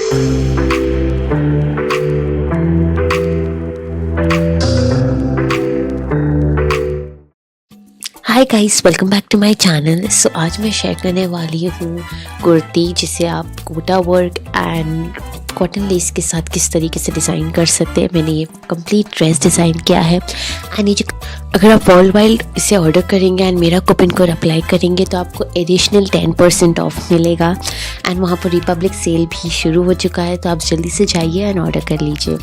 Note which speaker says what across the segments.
Speaker 1: Hi guys, welcome back to my channel. So आज मैं share करने वाली हूँ कुर्ती, जिसे आप Kota work and cotton lace के साथ किस तरीके से डिज़ाइन कर सकते हैं। मैंने ये कंप्लीट ड्रेस डिज़ाइन किया है एंड ये अगर आप वर्ल्ड वाइड इसे ऑर्डर करेंगे एंड मेरा कूपन कोड अप्लाई करेंगे तो आपको एडिशनल 10% ऑफ मिलेगा। एंड वहाँ पर रिपब्लिक सेल भी शुरू हो चुका है, तो आप जल्दी से जाइए एंड ऑर्डर कर लीजिए।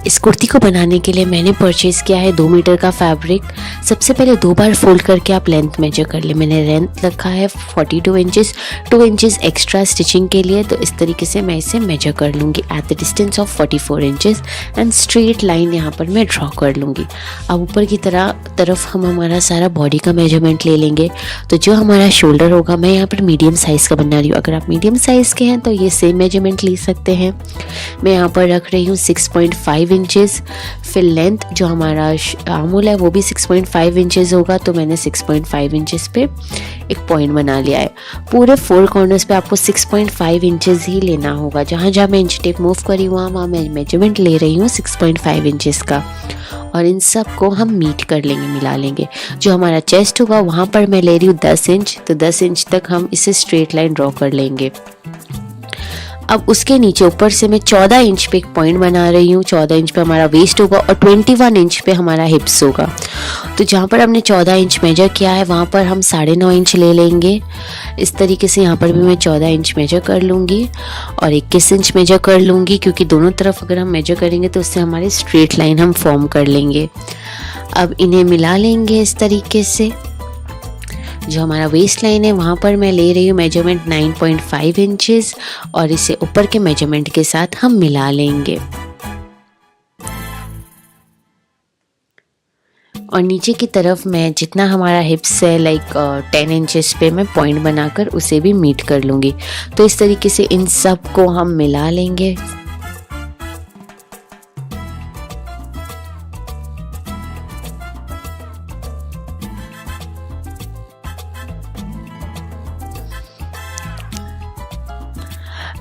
Speaker 1: इस कुर्ती को बनाने के लिए मैंने परचेज़ किया है 2 मीटर का फैब्रिक। सबसे पहले 2 बार फोल्ड करके आप लेंथ मेजर कर ले। मैंने लेंथ रखा है 42 इंचेस, 2 इंचेस एक्स्ट्रा स्टिचिंग के लिए। तो इस तरीके से मैं इसे मेजर कर लूँगी at the distance of 44 inches and straight line यहाँ पर मैं ड्रॉ कर लूँगी। अब ऊपर की तरफ हम हमारा सारा बॉडी का मेजरमेंट ले लेंगे। तो जो हमारा शोल्डर होगा, मैं यहाँ पर मीडियम साइज़ का बना रही हूँ। अगर आप मीडियम साइज़ के हैं तो ये सेम मेजरमेंट ले सकते हैं। मैं यहाँ पर रख रही हूँ 6.5 इंचेस। फिर लेंथ जो हमारा आर्महोल है वो भी 6.5 इंचेस होगा, तो मैंने 6.5 इंचेस पे एक पॉइंट बना लिया है। पूरे 4 कॉर्नर्स पे आपको 6.5 इंचेस ही लेना होगा। जहाँ जहाँ मैं इंच टेप मूव करी वहाँ मैं मेजरमेंट ले रही हूँ 6.5 इंचेस का। और इन सब को हम मीट कर लेंगे, मिला लेंगे। जो हमारा चेस्ट होगा वहाँ पर मैं ले रही हूँ 10 इंच, तो 10 इंच तक हम इसे स्ट्रेट लाइन ड्रॉ कर लेंगे। अब उसके नीचे ऊपर से मैं 14 इंच पे एक पॉइंट बना रही हूँ। 14 इंच पे हमारा वेस्ट होगा और 21 इंच पे हमारा हिप्स होगा। तो जहाँ पर हमने 14 इंच मेजर किया है वहाँ पर हम 9.5 इंच ले लेंगे। इस तरीके से यहाँ पर भी मैं 14 इंच मेजर कर लूँगी और 21 इंच मेजर कर लूँगी, क्योंकि दोनों तरफ अगर हम मेजर करेंगे तो उससे हमारी स्ट्रेट लाइन हम फॉर्म कर लेंगे। अब इन्हें मिला लेंगे इस तरीके से। जो हमारा वेस्ट लाइन है वहाँ पर मैं ले रही हूँ मेजरमेंट 9.5 इंचेस और इसे ऊपर के मेजरमेंट के साथ हम मिला लेंगे। और नीचे की तरफ मैं जितना हमारा हिप्स है 10 इंचेस पे मैं पॉइंट बनाकर उसे भी मीट कर लूँगी। तो इस तरीके से इन सब को हम मिला लेंगे।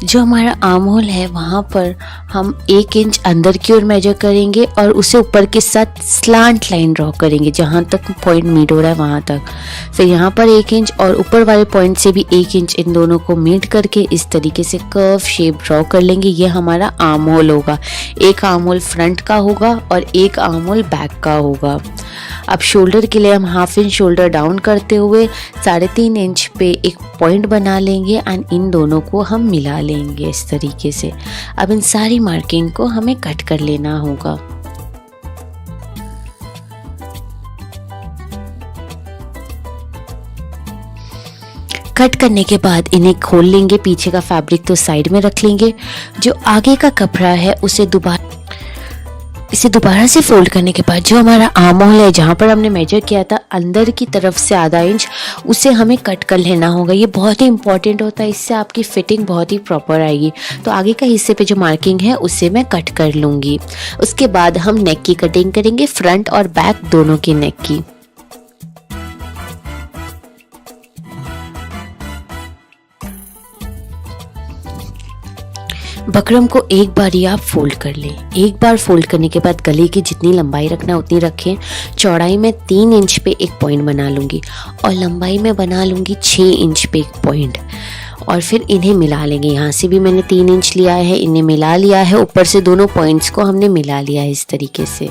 Speaker 1: जो हमारा आर्म होल है वहाँ पर हम 1 इंच अंदर की ओर मेजर करेंगे और उसे ऊपर के साथ स्लांट लाइन ड्रॉ करेंगे जहाँ तक पॉइंट मीट हो रहा है वहाँ तक। फिर यहाँ पर 1 इंच और ऊपर वाले पॉइंट से भी 1 इंच, इन दोनों को मीट करके इस तरीके से कर्व शेप ड्रॉ कर लेंगे। ये हमारा आर्म होल होगा। एक आर्म होल फ्रंट का होगा और एक आर्म होल बैक का होगा। अब शोल्डर के लिए हम 1/2 इंच शोल्डर डाउन करते हुए 3.5 इंच पे एक पॉइंट बना लेंगे एंड इन दोनों को हम मिला लेंगे इस तरीके से। अब इन सारी मार्किंग को हमें कट कर लेना होगा। कट करने के बाद इन्हें खोल लेंगे। पीछे का फैब्रिक तो साइड में रख लेंगे। जो आगे का कपड़ा है इसे दोबारा से फोल्ड करने के बाद जो हमारा आर्म होल है जहाँ पर हमने मेजर किया था अंदर की तरफ से ½ इंच, उसे हमें कट कर लेना होगा। ये बहुत ही इंपॉर्टेंट होता है, इससे आपकी फिटिंग बहुत ही प्रॉपर आएगी। तो आगे का हिस्से पे जो मार्किंग है उसे मैं कट कर लूँगी। उसके बाद हम नेक की कटिंग करेंगे, फ्रंट और बैक दोनों की नेक की। बकरम को एक बार ही आप फोल्ड कर लें। एक बार फोल्ड करने के बाद गले की जितनी लंबाई रखना उतनी रखें। चौड़ाई में 3 इंच पे एक पॉइंट बना लूँगी और लंबाई में बना लूँगी 6 इंच पे एक पॉइंट। और फिर इन्हें मिला लेंगे। यहाँ से भी मैंने 3 इंच लिया है, इन्हें मिला लिया है। ऊपर से दोनों पॉइंट्स को हमने मिला लिया है इस तरीके से।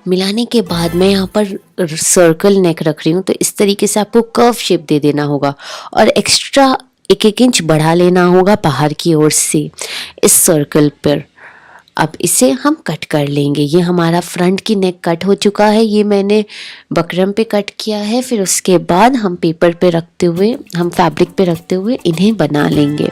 Speaker 1: मिलाने के बाद मैं यहाँ पर सर्कल नेक रख रही हूँ, तो इस तरीके से आपको कर्व शेप दे देना होगा और एक्स्ट्रा 1-1 इंच बढ़ा लेना होगा बाहर की ओर से इस सर्कल पर। अब इसे हम कट कर लेंगे। ये हमारा फ्रंट की नेक कट हो चुका है। ये मैंने बकरम पे कट किया है। फिर उसके बाद हम फैब्रिक पे रखते हुए इन्हें बना लेंगे।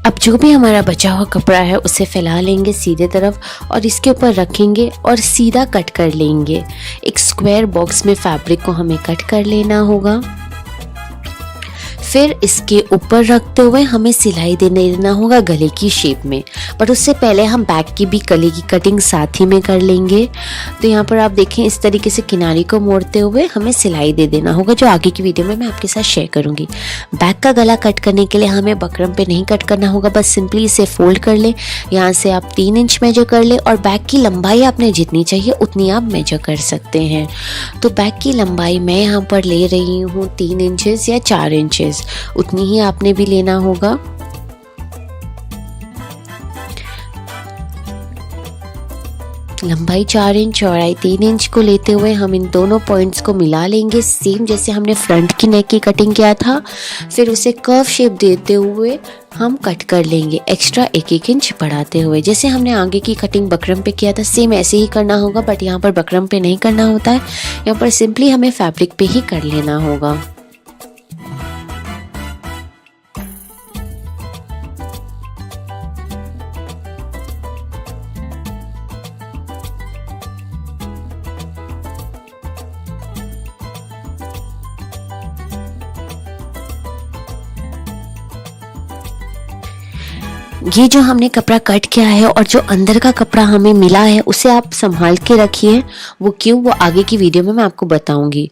Speaker 1: अब जो भी हमारा बचा हुआ कपड़ा है उसे फैला लेंगे सीधे तरफ और इसके ऊपर रखेंगे और सीधा कट कर लेंगे। एक स्क्वायर बॉक्स में फैब्रिक को हमें कट कर लेना होगा। फिर इसके ऊपर रखते हुए हमें सिलाई देना होगा गले की शेप में, पर उससे पहले हम बैक की भी गले की कटिंग साथ ही में कर लेंगे। तो यहाँ पर आप देखें इस तरीके से किनारे को मोड़ते हुए हमें सिलाई दे देना होगा, जो आगे की वीडियो में मैं आपके साथ शेयर करूँगी। बैक का गला कट करने के लिए हमें बकरम पे नहीं कट करना होगा, बस सिंपली इसे फोल्ड कर लें। यहाँ से आप 3 इंच मेजर कर लें और बैक की लंबाई आपने जितनी चाहिए उतनी आप मेजर कर सकते हैं। तो बैक की लंबाई मैं यहाँ पर ले रही हूँ 3 इंचेस या 4 इंचेस, उतनी ही आपने भी लेना होगा। लंबाई 4 इंच, चौड़ाई 3 इंच को लेते हुए हम इन दोनों पॉइंट्स को मिला लेंगे, सेम जैसे हमने फ्रंट की नेक की कटिंग किया था। फिर उसे कर्व शेप देते हुए हम कट कर लेंगे, एक्स्ट्रा 1-1 इंच बढ़ाते हुए। जैसे हमने आगे की कटिंग बकरम पे किया था सेम ऐसे ही करना होगा, बट यहाँ पर बकरम पे नहीं करना होता है, यहाँ पर सिंपली हमें फैब्रिक पे ही कर लेना होगा। ये जो हमने कपड़ा कट किया है और जो अंदर का कपड़ा हमें मिला है उसे आप संभाल के रखिए। वो क्यों, वो आगे की वीडियो में मैं आपको बताऊंगी।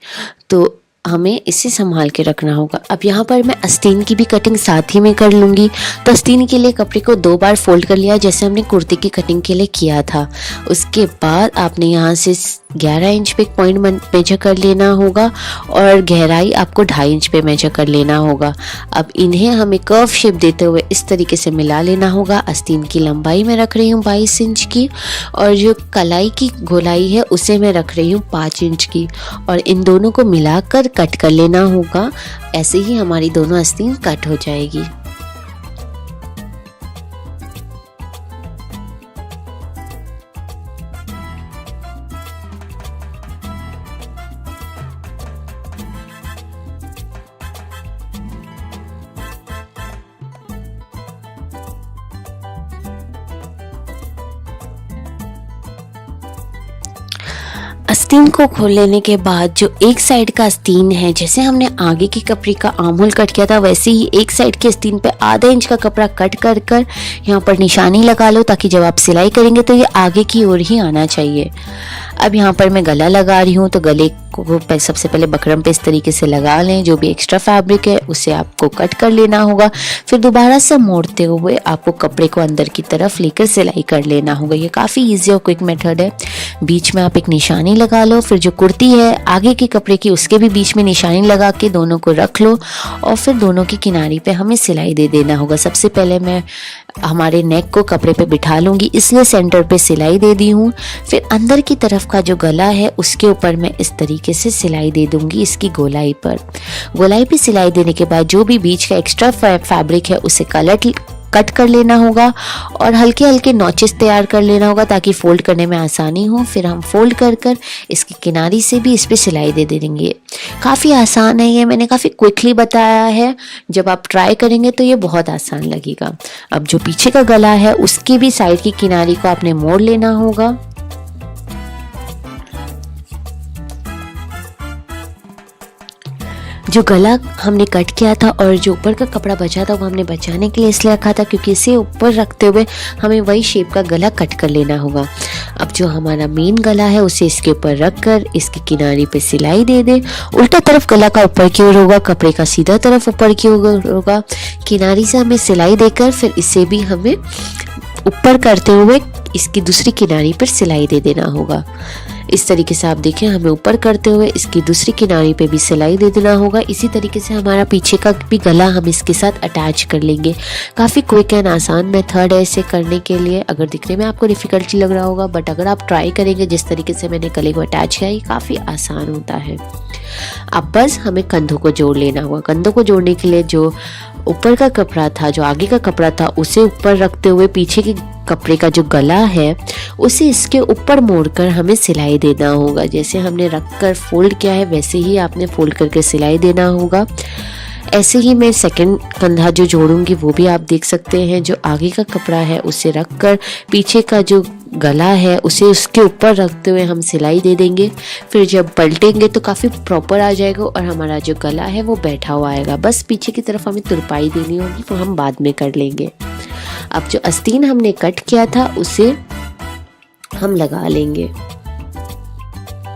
Speaker 1: तो हमें इसे संभाल के रखना होगा। अब यहाँ पर मैं आस्तीन की भी कटिंग साथ ही में कर लूँगी। तो आस्तीन के लिए कपड़े को 2 बार फोल्ड कर लिया, जैसे हमने कुर्ती की कटिंग के लिए किया था। उसके बाद आपने यहाँ से 11 इंच पे एक पॉइंट मेजर कर लेना होगा और गहराई आपको 2.5 इंच पे मेजर कर लेना होगा। अब इन्हें हमें कर्व शेप देते हुए इस तरीके से मिला लेना होगा। आस्तीन की लंबाई मैं रख रही हूँ 22 इंच की और जो कलाई की गोलाई है उसे मैं रख रही हूँ 5 इंच की, और इन दोनों को मिलाकर कट कर लेना होगा। ऐसे ही हमारी दोनों आस्तीन कट हो जाएगी। आस्तीन को खोल लेने के बाद जो एक साइड का आस्तीन है, जैसे हमने आगे की कपड़े का आर्म होल कट किया था वैसे ही एक साइड के आस्तीन पे आधा इंच का कपड़ा कट कर यहाँ पर निशानी लगा लो, ताकि जब आप सिलाई करेंगे तो ये आगे की ओर ही आना चाहिए। अब यहाँ पर मैं गला लगा रही हूँ, तो गले को सबसे पहले बकरम पे इस तरीके से लगा लें। जो भी एक्स्ट्रा फैब्रिक है उसे आपको कट कर लेना होगा। फिर दोबारा से मोड़ते हुए आपको कपड़े को अंदर की तरफ लेकर सिलाई कर लेना होगा। ये काफ़ी इजी और क्विक मेथड है। बीच में आप एक निशानी लगा लो, फिर जो कुर्ती है आगे के कपड़े की उसके भी बीच में निशानी लगा के दोनों को रख लो और फिर दोनों की किनारी पे हमें सिलाई दे देना होगा। सबसे पहले मैं हमारे नेक को कपड़े पे बिठा लूँगी, इसलिए सेंटर पे सिलाई दे दी हूँ। फिर अंदर की तरफ का जो गला है उसके ऊपर मैं इस तरीके से सिलाई दे दूँगी इसकी गोलाई पर। गोलाई पे सिलाई देने के बाद जो भी बीच का एक्स्ट्रा फैब्रिक है उसे कट कर लेना होगा और हल्के हल्के नॉचेस तैयार कर लेना होगा ताकि फोल्ड करने में आसानी हो। फिर हम फोल्ड कर इसकी किनारी से भी इस पे सिलाई दे देंगे। काफ़ी आसान है ये, मैंने काफ़ी क्विकली बताया है। जब आप ट्राई करेंगे तो ये बहुत आसान लगेगा। अब जो पीछे का गला है उसकी भी साइड की किनारी को आपने मोड़ लेना होगा। जो गला हमने कट किया था और जो ऊपर का कपड़ा बचा था वो हमने बचाने के लिए इसलिए रखा था क्योंकि इसे ऊपर रखते हुए हमें वही शेप का गला कट कर लेना होगा। अब जो हमारा मेन गला है उसे इसके ऊपर रख कर इसकी किनारी पे सिलाई दे दें। उल्टा तरफ गला का ऊपर की ओर होगा, कपड़े का सीधा तरफ ऊपर की ओर होगा। किनारी से हमें सिलाई देकर फिर इसे भी हमें ऊपर करते हुए इसकी दूसरी किनारी पर सिलाई दे देना होगा। इस तरीके से आप देखें, हमें ऊपर करते हुए इसकी दूसरी किनारी पे भी सिलाई दे देना होगा। इसी तरीके से हमारा पीछे का भी गला हम इसके साथ अटैच कर लेंगे। काफ़ी क्विक एंड आसान मेथड है इसे करने के लिए। अगर दिखने में आपको डिफ़िकल्टी लग रहा होगा, बट अगर आप ट्राई करेंगे जिस तरीके से मैंने गले को अटैच किया, ये काफ़ी आसान होता है। अब बस हमें कंधों को जोड़ लेना होगा। कंधों को जोड़ने के लिए जो ऊपर का कपड़ा था, जो आगे का कपड़ा था, उसे ऊपर रखते हुए पीछे के कपड़े का जो गला है उसे इसके ऊपर मोड़कर हमें सिलाई देना होगा। जैसे हमने रखकर फोल्ड किया है वैसे ही आपने फोल्ड करके सिलाई देना होगा। ऐसे ही मैं सेकंड कंधा जो जोड़ूंगी वो भी आप देख सकते हैं। जो आगे का कपड़ा है उसे रख कर पीछे का जो गला है उसे उसके ऊपर रखते हुए हम सिलाई दे देंगे। फिर जब पलटेंगे तो काफ़ी प्रॉपर आ जाएगा और हमारा जो गला है वो बैठा हुआ आएगा। बस पीछे की तरफ हमें तुरपाई देनी होगी, वो हम बाद में कर लेंगे। अब जो आस्तीन हमने कट किया था उसे हम लगा लेंगे।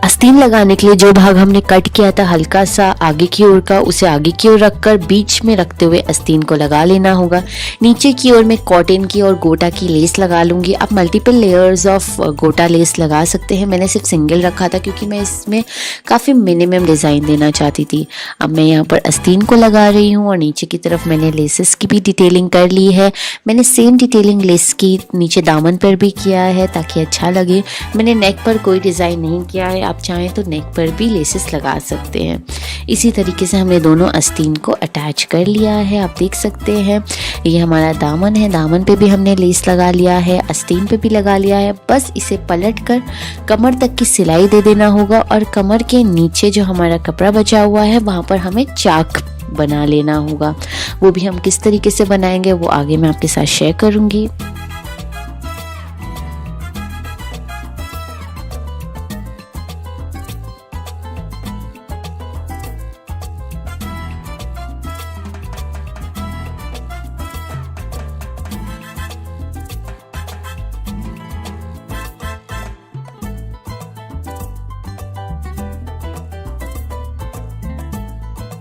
Speaker 1: आस्तीन लगाने के लिए जो भाग हमने कट किया था हल्का सा आगे की ओर का, उसे आगे की ओर रखकर बीच में रखते हुए आस्तीन को लगा लेना होगा। नीचे की ओर में कॉटन की और गोटा की लेस लगा लूँगी। आप मल्टीपल लेयर्स ऑफ गोटा लेस लगा सकते हैं। मैंने सिर्फ सिंगल रखा था क्योंकि मैं इसमें काफ़ी मिनिमम डिज़ाइन देना चाहती थी। अब मैं यहाँ पर आस्तीन को लगा रही हूँ और नीचे की तरफ मैंने लेसेस की भी डिटेलिंग कर ली है। मैंने सेम डिटेलिंग लेस की नीचे दामन पर भी किया है ताकि अच्छा लगे। मैंने नेक पर कोई डिज़ाइन नहीं किया है, आप चाहें तो नेक पर भी लेसेस लगा सकते हैं। इसी तरीके से हमने दोनों आस्तीन को अटैच कर लिया है। आप देख सकते हैं ये हमारा दामन है, दामन पे भी हमने लेस लगा लिया है, आस्तीन पे भी लगा लिया है। बस इसे पलट कर कमर तक की सिलाई दे देना होगा और कमर के नीचे जो हमारा कपड़ा बचा हुआ है वहाँ पर हमें चाक बना लेना होगा। वो भी हम किस तरीके से बनाएंगे वो आगे मैं आपके साथ शेयर करूँगी।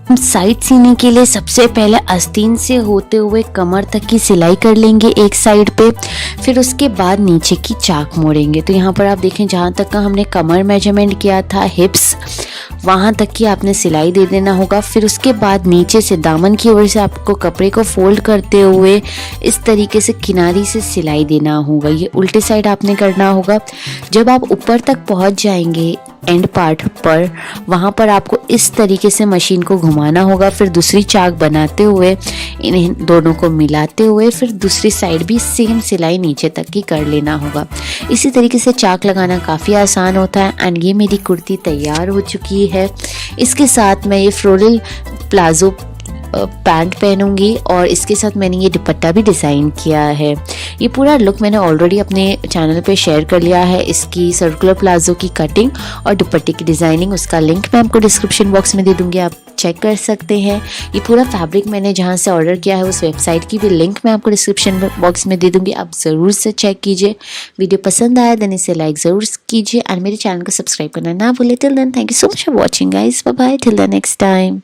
Speaker 1: हम साइड सीने के लिए सबसे पहले आस्तीन से होते हुए कमर तक की सिलाई कर लेंगे एक साइड पे, फिर उसके बाद नीचे की चाक मोड़ेंगे। तो यहाँ पर आप देखें जहाँ तक का हमने कमर मेजरमेंट किया था हिप्स वहाँ तक की आपने सिलाई दे देना होगा। फिर उसके बाद नीचे से दामन की ओर से आपको कपड़े को फोल्ड करते हुए इस तरीके से किनारी से सिलाई देना होगा। ये उल्टे साइड आपने करना होगा। जब आप ऊपर तक पहुँच जाएंगे एंड पार्ट पर वहाँ पर आपको इस तरीके से मशीन को घुमाना होगा। फिर दूसरी चाक बनाते हुए इन्हें दोनों को मिलाते हुए फिर दूसरी साइड भी सेम सिलाई नीचे तक की कर लेना होगा। इसी तरीके से चाक लगाना काफ़ी आसान होता है। एंड ये मेरी कुर्ती तैयार हो चुकी है। इसके साथ मैं ये फ्लोरल प्लाजो पैंट पहनूंगी और इसके साथ मैंने ये दुपट्टा भी डिज़ाइन किया है। ये पूरा लुक मैंने ऑलरेडी अपने चैनल पे शेयर कर लिया है। इसकी सर्कुलर प्लाजो की कटिंग और दुपट्टे की डिज़ाइनिंग, उसका लिंक मैं आपको डिस्क्रिप्शन बॉक्स में दे दूँगी, आप चेक कर सकते हैं। ये पूरा फैब्रिक मैंने जहाँ से ऑर्डर किया है उस वेबसाइट की भी लिंक मैं आपको डिस्क्रिप्शन बॉक्स में दे दूँगी, आप ज़रूर से चेक कीजिए। वीडियो पसंद आया देन इसे लाइक ज़रूर कीजिए और मेरे चैनल को सब्सक्राइब करना ना भूलें। Till then thank you so much for watching guys, bye bye, till the next time.